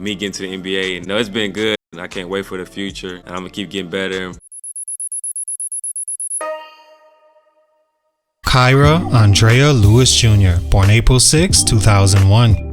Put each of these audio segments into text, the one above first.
me getting to the NBA. No, it's been good, and I can't wait for the future, and I'm going to keep getting better. Kyra Andrea Lewis Jr., born April 6, 2001.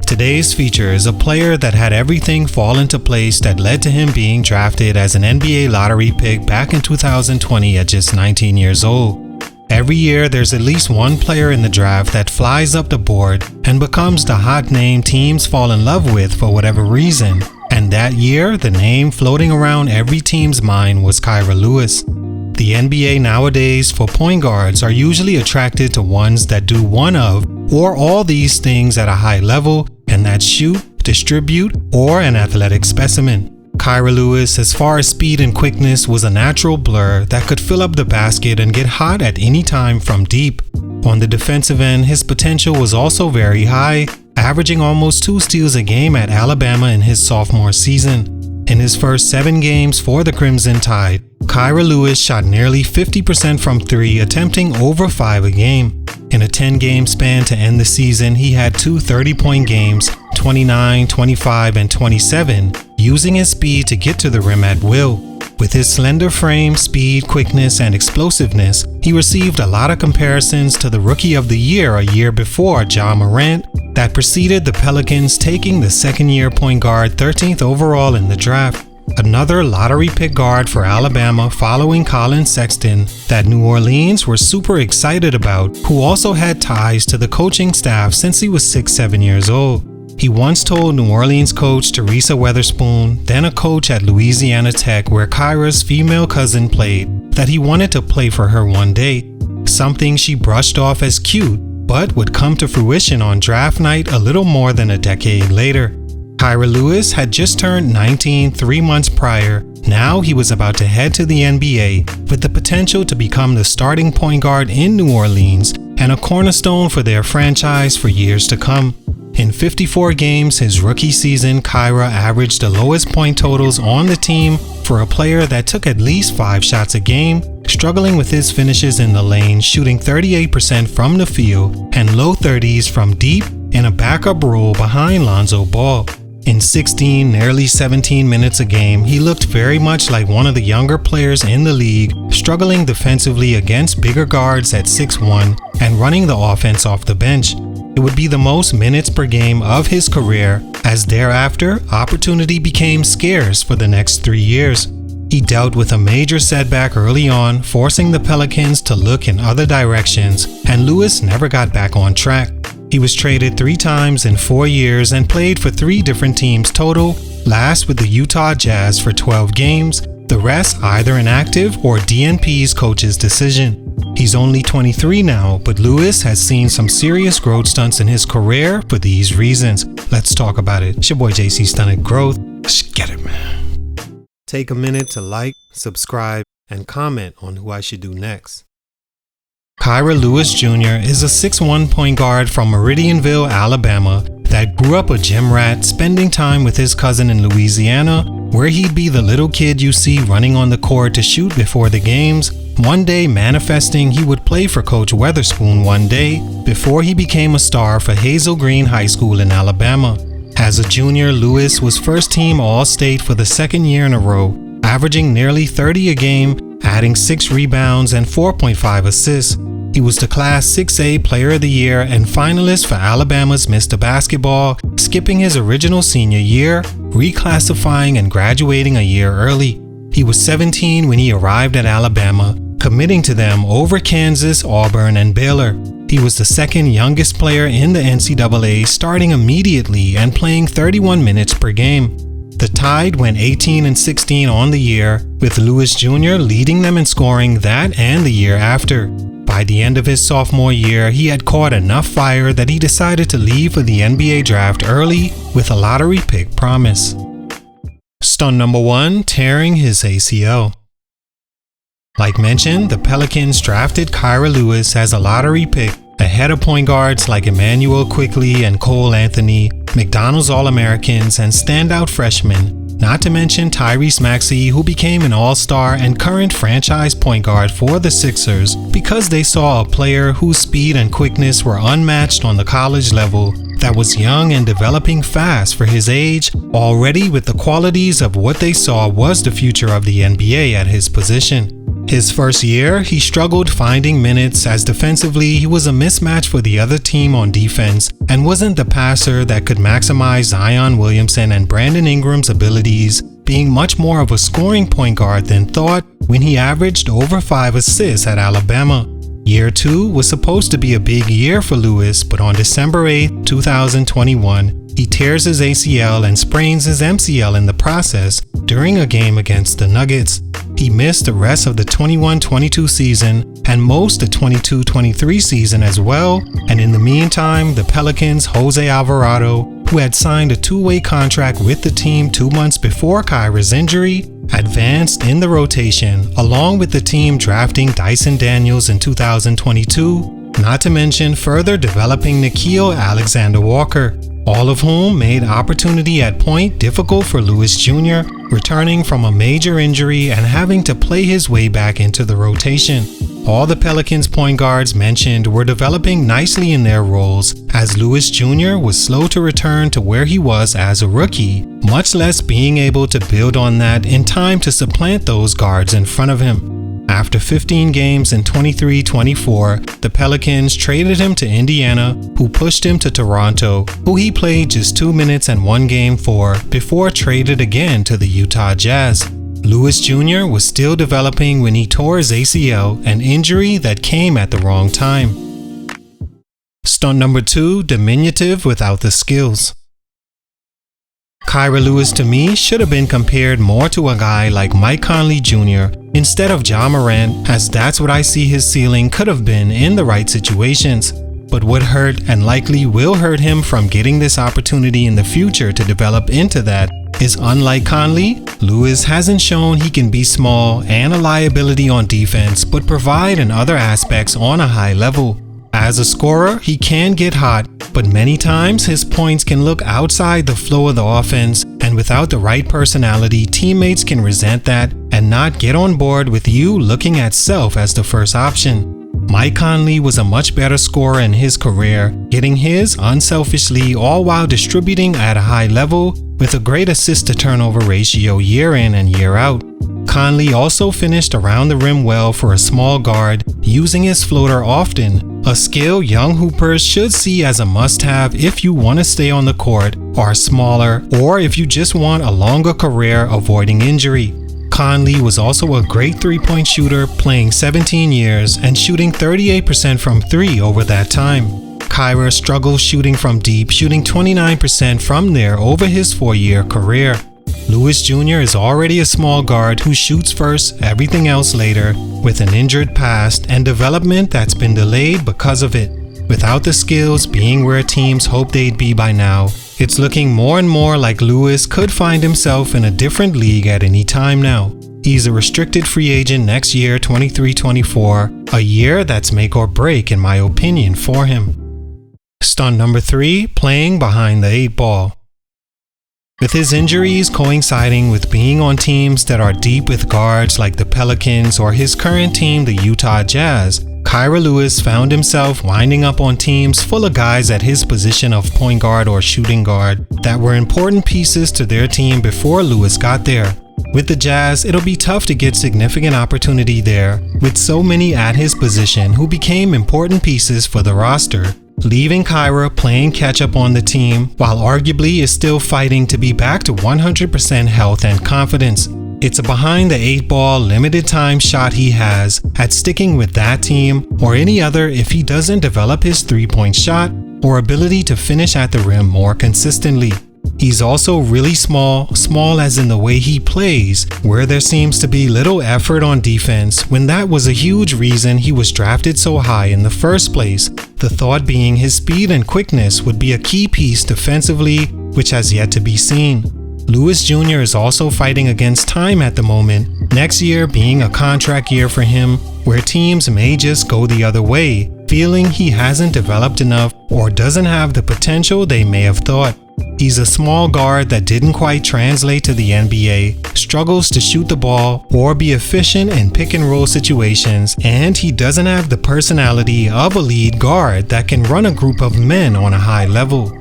Today's feature is a player that had everything fall into place that led to him being drafted as an NBA lottery pick back in 2020 at just 19 years old. Every year, there's at least one player in the draft that flies up the board and becomes the hot name teams fall in love with for whatever reason. And that year, the name floating around every team's mind was Kyra Lewis. The NBA nowadays for point guards are usually attracted to ones that do one of or all these things at a high level, and that shoot, distribute, or an athletic specimen. Kyra Lewis, as far as speed and quickness, was a natural blur that could fill up the basket and get hot at any time from deep. On the defensive end, his potential was also very high, averaging almost 2 steals a game at Alabama in his sophomore season. In his first 7 games for the Crimson Tide, Kyra Lewis shot nearly 50% from 3, attempting over 5 a game. In a 10-game span to end the season, he had 2 30-point games, 29, 25, and 27, using his speed to get to the rim at will. With his slender frame, speed, quickness, and explosiveness, he received a lot of comparisons to the Rookie of the Year a year before, Ja Morant, that preceded the Pelicans taking the second-year point guard 13th overall in the draft. Another lottery pick guard for Alabama following Colin Sexton that New Orleans were super excited about, who also had ties to the coaching staff since he was 6-7 years old. He once told New Orleans coach Teresa Weatherspoon, then a coach at Louisiana Tech where Kyra's female cousin played, that he wanted to play for her one day, something she brushed off as cute, but would come to fruition on draft night a little more than a decade later. Kyra Lewis had just turned 19 3 months prior. Now he was about to head to the NBA with the potential to become the starting point guard in New Orleans and a cornerstone for their franchise for years to come. In 54 games his rookie season, Kyra averaged the lowest point totals on the team for a player that took at least 5 shots a game, struggling with his finishes in the lane, shooting 38% from the field and low 30s from deep in a backup role behind Lonzo Ball. In 16, nearly 17 minutes a game, he looked very much like one of the younger players in the league, struggling defensively against bigger guards at 6'1" and running the offense off the bench. It would be the most minutes per game of his career, as thereafter, opportunity became scarce for the next 3 years. He dealt with a major setback early on, forcing the Pelicans to look in other directions, and Lewis never got back on track. He was traded 3 times in 4 years and played for 3 different teams total, last with the Utah Jazz for 12 games, the rest either inactive or DNPs coach's decision. He's only 23 now, but Lewis has seen some serious growth stunts in his career for these reasons. Let's talk about it. It's your boy JC Stunted Growth. Let's get it, man. Take a minute to like, subscribe, and comment on who I should do next. Kyra Lewis Jr. is a 6'1" point guard from Meridianville, Alabama that grew up a gym rat, spending time with his cousin in Louisiana, where he'd be the little kid you see running on the court to shoot before the games, one day manifesting he would play for Coach Weatherspoon one day before he became a star for Hazel Green High School in Alabama. As a junior, Lewis was first-team All-State for the 2nd year in a row, averaging nearly 30 a game, adding 6 rebounds and 4.5 assists. He was the Class 6A Player of the Year and finalist for Alabama's Mr. Basketball, skipping his original senior year, reclassifying and graduating a year early. He was 17 when he arrived at Alabama, committing to them over Kansas, Auburn, and Baylor. He was the 2nd youngest player in the NCAA, starting immediately and playing 31 minutes per game. The Tide went 18-16 on the year, with Lewis Jr. leading them in scoring that and the year after. By the end of his sophomore year, he had caught enough fire that he decided to leave for the NBA draft early with a lottery pick promise. Stunt number 1, tearing his ACL. Like mentioned, the Pelicans drafted Kyra Lewis as a lottery pick ahead of point guards like Emmanuel Quickley and Cole Anthony, McDonald's All-Americans, and standout freshmen, not to mention Tyrese Maxey, who became an all-star and current franchise point guard for the Sixers because they saw a player whose speed and quickness were unmatched on the college level, that was young and developing fast for his age, already with the qualities of what they saw was the future of the NBA at his position. His first year, he struggled finding minutes as defensively he was a mismatch for the other team on defense and wasn't the passer that could maximize Zion Williamson and Brandon Ingram's abilities, being much more of a scoring point guard than thought when he averaged over 5 assists at Alabama. Year 2 was supposed to be a big year for Lewis, but on December 8, 2021, he tears his ACL and sprains his MCL in the process during a game against the Nuggets. He missed the rest of the 21-22 season and most the 22-23 season as well, and in the meantime, the Pelicans' Jose Alvarado, who had signed a 2-way contract with the team 2 months before Kyra's injury, advanced in the rotation, along with the team drafting Dyson Daniels in 2022, not to mention further developing Nickeil Alexander-Walker, all of whom made opportunity at point difficult for Lewis Jr., returning from a major injury and having to play his way back into the rotation. All the Pelicans point guards mentioned were developing nicely in their roles, as Lewis Jr. was slow to return to where he was as a rookie, much less being able to build on that in time to supplant those guards in front of him. After 15 games in 23-24, the Pelicans traded him to Indiana, who pushed him to Toronto, who he played just 2 minutes and 1 game for, before traded again to the Utah Jazz. Lewis Jr. was still developing when he tore his ACL, an injury that came at the wrong time. Stunt number 2, diminutive without the skills. Kira Lewis to me should have been compared more to a guy like Mike Conley Jr. instead of Ja Morant, as that's what I see his ceiling could have been in the right situations. But what hurt and likely will hurt him from getting this opportunity in the future to develop into that is, unlike Conley, Lewis hasn't shown he can be small and a liability on defense but provide in other aspects on a high level. As a scorer, he can get hot, but many times his points can look outside the flow of the offense, and without the right personality, teammates can resent that and not get on board with you looking at self as the first option. Mike Conley was a much better scorer in his career, getting his unselfishly all while distributing at a high level with a great assist-to-turnover ratio year in and year out. Conley also finished around the rim well for a small guard, using his floater often, a skill young hoopers should see as a must-have if you want to stay on the court, are smaller, or if you just want a longer career avoiding injury. Conley was also a great three-point shooter, playing 17 years and shooting 38% from 3 over that time. Kira struggles shooting from deep, shooting 29% from there over his 4-year career. Lewis Jr. is already a small guard who shoots first, everything else later, with an injured past and development that's been delayed because of it. Without the skills being where teams hope they'd be by now, it's looking more and more like Lewis could find himself in a different league at any time now. He's a restricted free agent next year, 23-24, a year that's make or break in my opinion for him. Stunt number 3, playing behind the 8 ball. With his injuries coinciding with being on teams that are deep with guards like the Pelicans or his current team, the Utah Jazz, Kira Lewis found himself winding up on teams full of guys at his position of point guard or shooting guard that were important pieces to their team before Lewis got there. With the Jazz, it'll be tough to get significant opportunity there, with so many at his position who became important pieces for the roster, leaving Kira playing catch-up on the team while arguably is still fighting to be back to 100% health and confidence. It's a behind the 8 ball limited time shot he has at sticking with that team or any other if he doesn't develop his 3-point shot or ability to finish at the rim more consistently. He's also really small as in the way he plays, where there seems to be little effort on defense when that was a huge reason he was drafted so high in the first place, the thought being his speed and quickness would be a key piece defensively, which has yet to be seen. Lewis Jr. is also fighting against time at the moment, next year being a contract year for him, where teams may just go the other way, feeling he hasn't developed enough or doesn't have the potential they may have thought. He's a small guard that didn't quite translate to the NBA, struggles to shoot the ball or be efficient in pick and roll situations, and he doesn't have the personality of a lead guard that can run a group of men on a high level.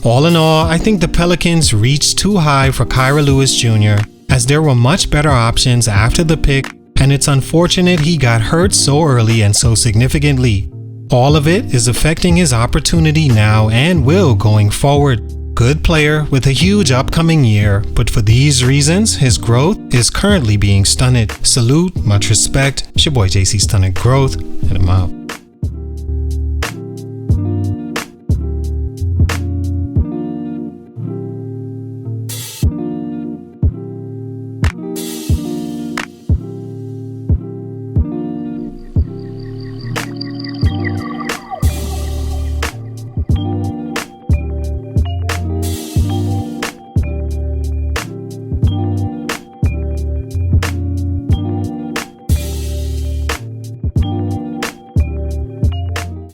All in all, I think the Pelicans reached too high for Kira Lewis Jr., as there were much better options after the pick, and it's unfortunate he got hurt so early and so significantly. All of it is affecting his opportunity now and will going forward. Good player with a huge upcoming year, but for these reasons, his growth is currently being stunted. Salute, much respect. It's your boy JC Stunted Growth, and I'm out.